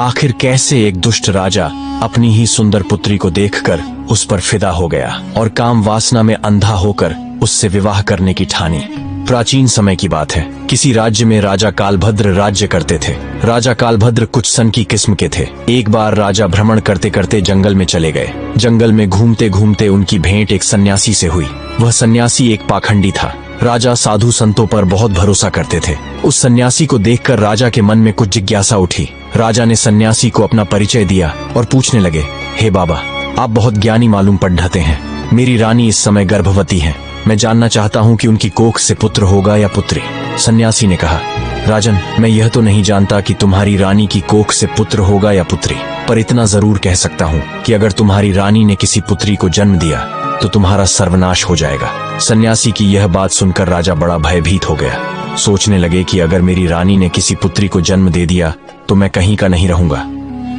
आखिर कैसे एक दुष्ट राजा अपनी ही सुंदर पुत्री को देखकर उस पर फिदा हो गया और काम वासना में अंधा होकर उससे विवाह करने की ठानी। प्राचीन समय की बात है। किसी राज्य में राजा कालभद्र राज्य करते थे। राजा कालभद्र कुछ सन की किस्म के थे। एक बार राजा भ्रमण करते करते जंगल में चले गए। जंगल में घूमते घूमते उनकी भेंट एक सन्यासी से हुई। वह सन्यासी एक पाखंडी था। राजा साधु संतों पर बहुत भरोसा करते थे। उस सन्यासी को देखकर राजा के मन में कुछ जिज्ञासा उठी। राजा ने सन्यासी को अपना परिचय दिया और पूछने लगे, हे बाबा, आप बहुत ज्ञानी मालूम पढ़ते हैं। मेरी रानी इस समय गर्भवती है। मैं जानना चाहता हूँ कि उनकी कोख से पुत्र होगा या पुत्री। सन्यासी ने कहा, राजन, मैं यह तो नहीं जानता कि तुम्हारी रानी की कोख से पुत्र होगा या पुत्री, पर इतना जरूर कह सकता हूँ कि अगर तुम्हारी रानी ने किसी पुत्री को जन्म दिया तो तुम्हारा सर्वनाश हो जाएगा। सन्यासी की यह बात सुनकर राजा बड़ा भयभीत हो गया। सोचने लगे कि अगर मेरी रानी ने किसी पुत्री को जन्म दे दिया तो मैं कहीं का नहीं रहूंगा।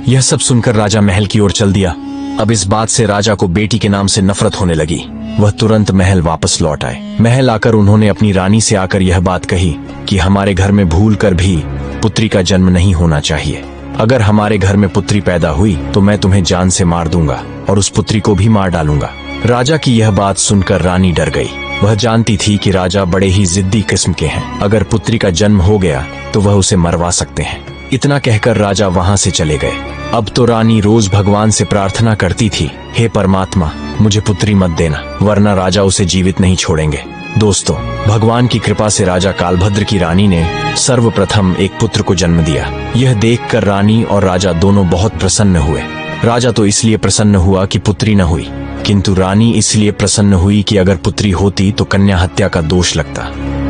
यह सब सुनकर राजा महल की ओर चल दिया। अब इस बात से राजा को बेटी के नाम से नफरत होने लगी। वह तुरंत महल वापस लौट आए। महल आकर उन्होंने अपनी रानी से आकर यह बात कही कि हमारे घर में भूल कर भी पुत्री का जन्म नहीं होना चाहिए। अगर हमारे घर में पुत्री पैदा हुई तो मैं तुम्हें जान से मार दूंगा और उस पुत्री को भी मार डालूंगा। राजा की यह बात सुनकर रानी डर गई। वह जानती थी कि राजा बड़े ही जिद्दी किस्म के हैं। अगर पुत्री का जन्म हो गया तो वह उसे मरवा सकते हैं। इतना कहकर राजा वहां से चले गए। अब तो रानी रोज भगवान से प्रार्थना करती थी, हे परमात्मा, मुझे पुत्री मत देना, वरना राजा उसे जीवित नहीं छोड़ेंगे। दोस्तों, भगवान की कृपा से राजा कालभद्र की रानी ने सर्वप्रथम एक पुत्र को जन्म दिया। यह देखकर रानी और राजा दोनों बहुत प्रसन्न हुए। राजा तो इसलिए प्रसन्न हुआ कि पुत्री न हुई, किंतु रानी इसलिए प्रसन्न हुई कि अगर पुत्री होती तो कन्या हत्या का दोष लगता।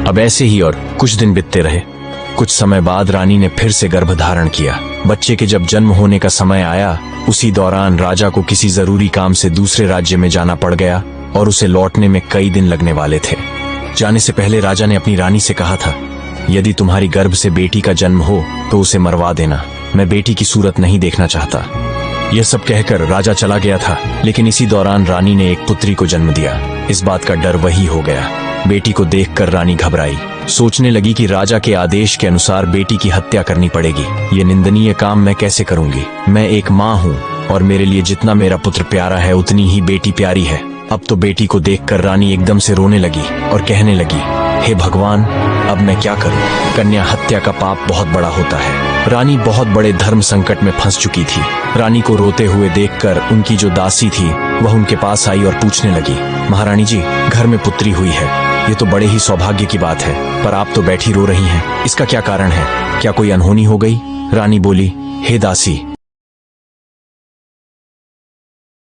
अब ऐसे ही और कुछ दिन बीतते रहे। कुछ समय बाद रानी ने फिर से गर्भ धारण किया। बच्चे के जब जन्म होने का समय आया, उसी दौरान राजा को किसी जरूरी काम से दूसरे राज्य में जाना पड़ गया और उसे लौटने में कई दिन लगने वाले थे। जाने से पहले राजा ने अपनी रानी से कहा था, यदि तुम्हारी गर्भ से बेटी का जन्म हो तो उसे मरवा देना, मैं बेटी की सूरत नहीं देखना चाहता। यह सब कहकर राजा चला गया था, लेकिन इसी दौरान रानी ने एक पुत्री को जन्म दिया। इस बात का डर वही हो गया। बेटी को देखकर रानी घबराई। सोचने लगी कि राजा के आदेश के अनुसार बेटी की हत्या करनी पड़ेगी। ये निंदनीय काम मैं कैसे करूंगी? मैं एक माँ हूँ और मेरे लिए जितना मेरा पुत्र प्यारा है उतनी ही बेटी प्यारी है। अब तो बेटी को देखकर रानी एकदम से रोने लगी और कहने लगी, हे भगवान, अब मैं क्या करूं? कन्या हत्या का पाप बहुत बड़ा होता है। रानी बहुत बड़े धर्म संकट में फंस चुकी थी। रानी को रोते हुए देखकर उनकी जो दासी थी वह उनके पास आई और पूछने लगी, महारानी जी, घर में पुत्री हुई है, ये तो बड़े ही सौभाग्य की बात है, पर आप तो बैठी रो रही हैं, इसका क्या कारण है? क्या कोई अनहोनी हो गई? रानी बोली, हे दासी,